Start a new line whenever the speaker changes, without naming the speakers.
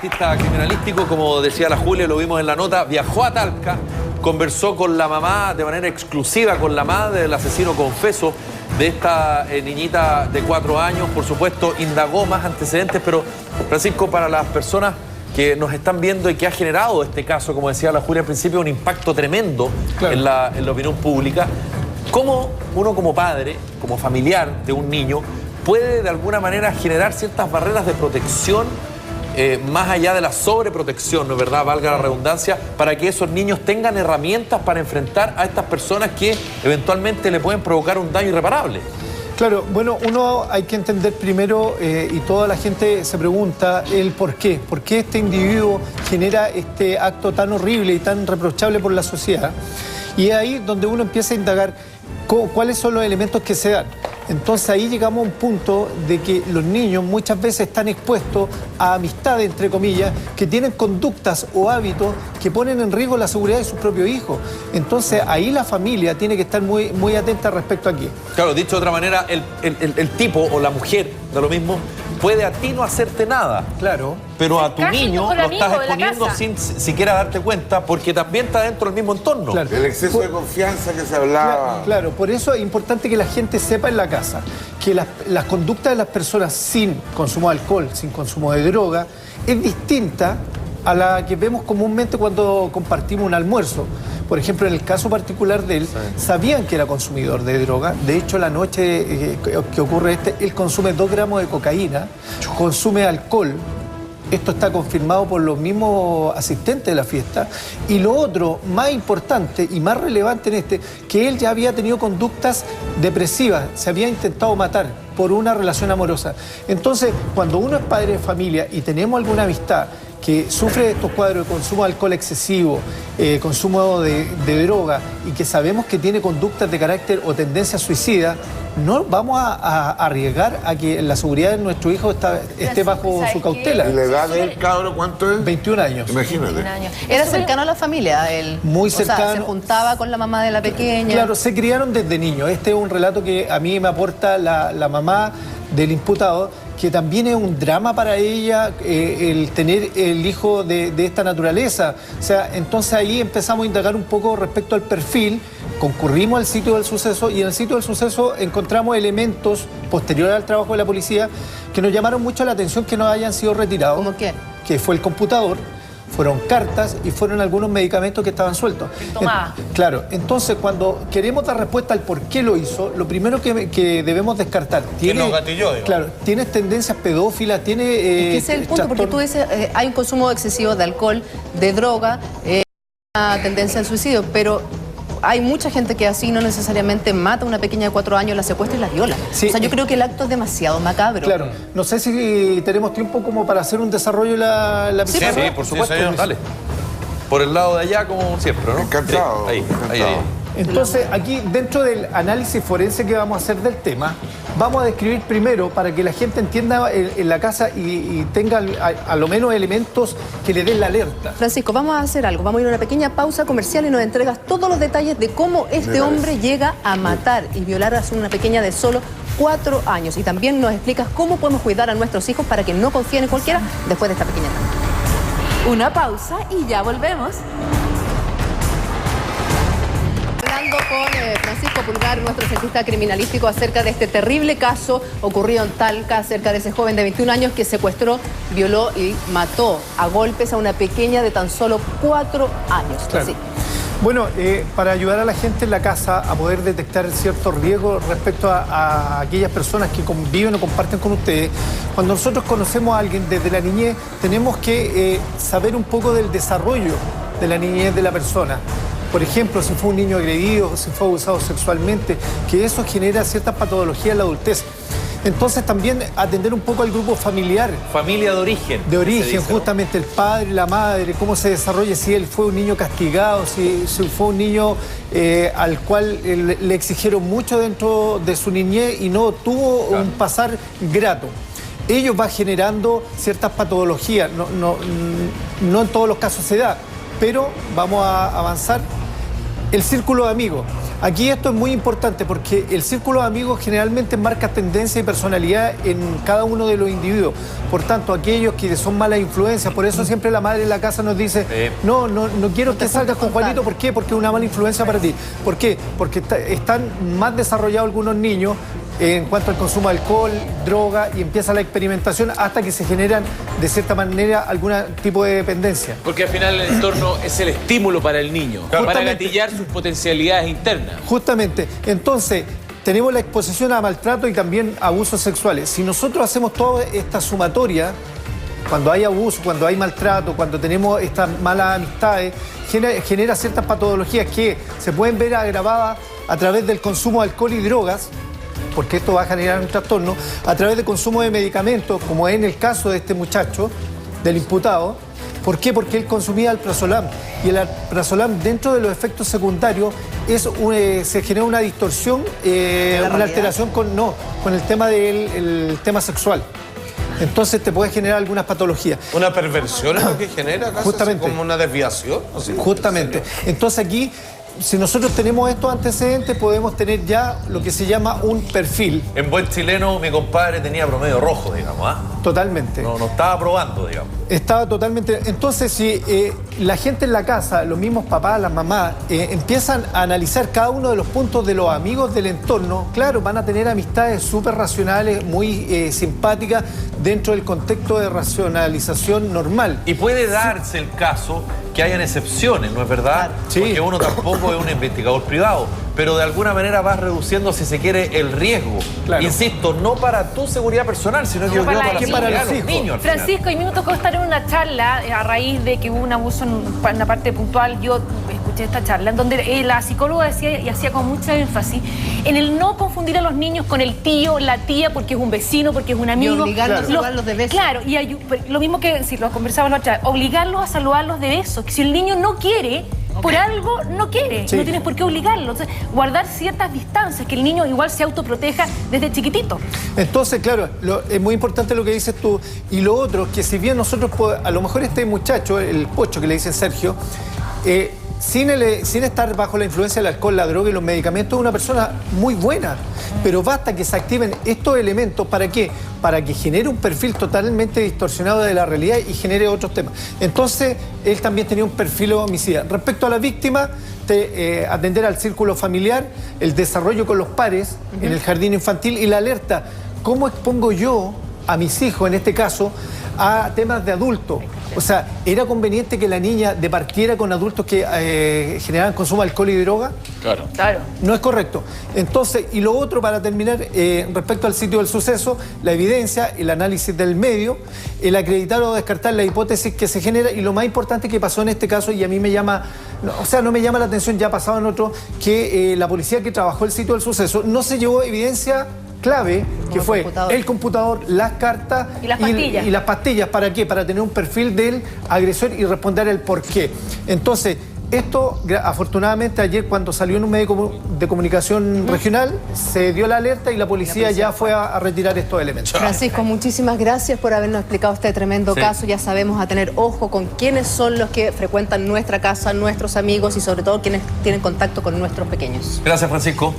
Artista criminalístico, como decía la Julia, lo vimos en la nota, viajó a Talca, conversó con la mamá de manera exclusiva, con la madre del asesino confeso de esta niñita de 4 años. Por supuesto, indagó más antecedentes, pero Francisco, para las personas que nos están viendo y que ha generado este caso, como decía la Julia al principio, un impacto tremendo en la opinión pública, ¿cómo uno como padre, como familiar de un niño, puede de alguna manera generar ciertas barreras de protección más allá de la sobreprotección, ¿no es verdad? Valga la redundancia, para que esos niños tengan herramientas para enfrentar a estas personas que eventualmente le pueden provocar un daño irreparable?
Claro, bueno, uno hay que entender primero, y toda la gente se pregunta, el por qué. ¿Por qué este individuo genera este acto tan horrible y tan reprochable por la sociedad? Y es ahí donde uno empieza a indagar cuáles son los elementos que se dan. Entonces ahí llegamos a un punto de que los niños muchas veces están expuestos a amistades, entre comillas, que tienen conductas o hábitos que ponen en riesgo la seguridad de sus propios hijos. Entonces ahí la familia tiene que estar muy atenta respecto a qué.
Claro, dicho de otra manera, el tipo o la mujer, da lo mismo, puede a ti no hacerte nada.
Claro.
Pero a tu niño lo estás exponiendo sin siquiera darte cuenta, porque también está dentro del mismo entorno.
Claro.
El exceso de confianza que se hablaba.
Claro, por eso es importante que la gente sepa en la casa que las conductas de las personas sin consumo de alcohol, sin consumo de droga, es distinta a la que vemos comúnmente cuando compartimos un almuerzo. Por ejemplo, en el caso particular de él, sabían que era consumidor de droga. De hecho, la noche que ocurre él consume 2 gramos de cocaína, consume alcohol. Esto está confirmado por los mismos asistentes de la fiesta. Y lo otro, más importante y más relevante en que él ya había tenido conductas depresivas, se había intentado matar por una relación amorosa. Entonces, cuando uno es padre de familia y tenemos alguna amistad que sufre de estos cuadros de consumo de alcohol excesivo, consumo de droga, y que sabemos que tiene conductas de carácter o tendencia suicida, no vamos a arriesgar a que la seguridad de nuestro hijo esté bajo su cautela.
¿Y la edad del cabro cuánto es?
21 años.
Imagínate.
21 años. ¿Era cercano a la familia él?
Muy cercano.
O sea, se juntaba con la mamá de la pequeña.
Claro, se criaron desde niños. Este es un relato que a mí me aporta la mamá del imputado, que también es un drama para ella el tener el hijo de esta naturaleza. O sea, entonces ahí empezamos a indagar un poco respecto al perfil, concurrimos al sitio del suceso y en el sitio del suceso encontramos elementos posteriores al trabajo de la policía que nos llamaron mucho la atención que no hayan sido retirados.
¿Cómo qué?
Que fue el computador, fueron cartas y fueron algunos medicamentos que estaban sueltos. Claro, entonces cuando queremos dar respuesta al por qué lo hizo, lo primero que debemos descartar,
Que nos gatilló, digamos.
Claro, tienes tendencias pedófilas, tiene...
Es que ese es el punto, porque tú dices, hay un consumo excesivo de alcohol, de droga, una tendencia al suicidio, pero hay mucha gente que así no necesariamente mata a una pequeña de 4 años, la secuestra y la viola.
Sí,
o sea, yo creo que el acto es demasiado macabro.
Claro, no sé si tenemos tiempo como para hacer un desarrollo de la pizarra.
Sí, por supuesto. Dale. Por el lado de allá, como siempre, ¿no?
Encantado.
Ahí.
Entonces, aquí, dentro del análisis forense que vamos a hacer del tema, vamos a describir primero, para que la gente entienda en la casa y tenga a lo menos elementos que le den la alerta.
Francisco, vamos a hacer algo. Vamos a ir a una pequeña pausa comercial y nos entregas todos los detalles de cómo este hombre llega a matar y violar a una pequeña de solo 4 años. Y también nos explicas cómo podemos cuidar a nuestros hijos para que no confíen en cualquiera después de esta pequeña etapa.
Una pausa y ya volvemos.
Con Francisco Pulgar, nuestro cientista criminalístico, acerca de este terrible caso ocurrido en Talca, acerca de ese joven de 21 años que secuestró, violó y mató a golpes a una pequeña de tan solo 4 años.
Claro.
Así.
Bueno, para ayudar a la gente en la casa a poder detectar ciertos riesgos respecto a aquellas personas que conviven o comparten con ustedes, cuando nosotros conocemos a alguien desde la niñez, tenemos que saber un poco del desarrollo de la niñez de la persona. Por ejemplo, si fue un niño agredido, si fue abusado sexualmente, que eso genera ciertas patologías en la adultez. Entonces también atender un poco al grupo familiar.
Familia de origen.
De origen, justamente el padre, la madre, cómo se desarrolla, si él fue un niño castigado, si fue un niño al cual le exigieron mucho dentro de su niñez y no tuvo un pasar grato. Ello va generando ciertas patologías, no en todos los casos se da, pero vamos a avanzar. El círculo de amigos. Aquí esto es muy importante porque el círculo de amigos generalmente marca tendencia y personalidad en cada uno de los individuos. Por tanto, aquellos que son malas influencias, por eso siempre la madre en la casa nos dice, no quiero que salgas con Juanito. ¿Por qué? Porque es una mala influencia para ti. ¿Por qué? Porque están más desarrollados algunos niños en cuanto al consumo de alcohol, droga, y empieza la experimentación hasta que se generan de cierta manera algún tipo de dependencia.
Porque al final el entorno es el estímulo para el niño, para gatillar sus potencialidades internas.
Justamente. Entonces, tenemos la exposición a maltrato y también abusos sexuales. Si nosotros hacemos toda esta sumatoria, cuando hay abuso, cuando hay maltrato, cuando tenemos estas malas amistades, genera ciertas patologías que se pueden ver agravadas a través del consumo de alcohol y drogas, porque esto va a generar un trastorno, a través del consumo de medicamentos, como es en el caso de este muchacho, del imputado. ¿Por qué? Porque él consumía alprazolam. Y el alprazolam, dentro de los efectos secundarios, se genera una distorsión, una alteración con el tema del tema sexual. Entonces te puede generar algunas patologías.
¿Una perversión es lo que genera?
Justamente.
¿Como una desviación?
Justamente. Entonces aquí, si nosotros tenemos estos antecedentes, podemos tener ya lo que se llama un perfil.
En buen chileno, mi compadre tenía promedio rojo, digamos, ¿ah?
Totalmente.
No estaba probando, digamos.
Estaba totalmente... Entonces, si la gente en la casa, los mismos papás, las mamás, empiezan a analizar cada uno de los puntos de los amigos del entorno, claro, van a tener amistades súper racionales, muy simpáticas, dentro del contexto de racionalización normal.
Y puede darse el caso que hayan excepciones, ¿no es verdad?
Sí.
Porque uno tampoco es un investigador privado, pero de alguna manera vas reduciendo, si se quiere, el riesgo. Claro. Insisto, no para tu seguridad personal, sino que
para
para los niños.
Francisco, y a mí me tocó estar en una charla a raíz de que hubo un abuso en una parte puntual. Yo escuché esta charla en donde la psicóloga decía, y hacía con mucha énfasis, en el no confundir a los niños con el tío, la tía, porque es un vecino, porque es un amigo.
Y obligarlos a saludarlos de besos.
Claro, y lo mismo que si lo conversábamos la otra vez, obligarlos a saludarlos de besos. Que si el niño no quiere, por algo no quiere, no tienes por qué obligarlo. Entonces, guardar ciertas distancias, que el niño igual se autoproteja desde chiquitito.
Entonces, claro, es muy importante lo que dices tú. Y lo otro, que si bien nosotros, a lo mejor este muchacho, el Pocho que le dicen Sergio, sin estar bajo la influencia del alcohol, la droga y los medicamentos, es una persona muy buena. Pero basta que se activen estos elementos, ¿para qué? Para que genere un perfil totalmente distorsionado de la realidad y genere otros temas. Entonces, él también tenía un perfil homicida. Respecto a la víctima, atender al círculo familiar, el desarrollo con los pares en el jardín infantil y la alerta. ¿Cómo expongo yo a mis hijos, en este caso, a temas de adultos? O sea, ¿era conveniente que la niña departiera con adultos que generaban consumo de alcohol y droga?
Claro.
No es correcto. Entonces, y lo otro, para terminar, respecto al sitio del suceso, la evidencia, el análisis del medio, el acreditar o descartar la hipótesis que se genera, y lo más importante que pasó en este caso, y a mí me llama, no me llama la atención, ya ha pasado en otro, que la policía que trabajó el sitio del suceso no se llevó evidencia clave, que fue el computador, las cartas
y las pastillas.
Y las pastillas. ¿Para qué? Para tener un perfil del agresor y responder el por qué. Entonces, esto, afortunadamente, ayer cuando salió en un medio de comunicación regional, se dio la alerta y la policía ya fue a retirar estos elementos.
Francisco, muchísimas gracias por habernos explicado este tremendo caso. Ya sabemos a tener ojo con quiénes son los que frecuentan nuestra casa, nuestros amigos y sobre todo quienes tienen contacto con nuestros pequeños.
Gracias, Francisco.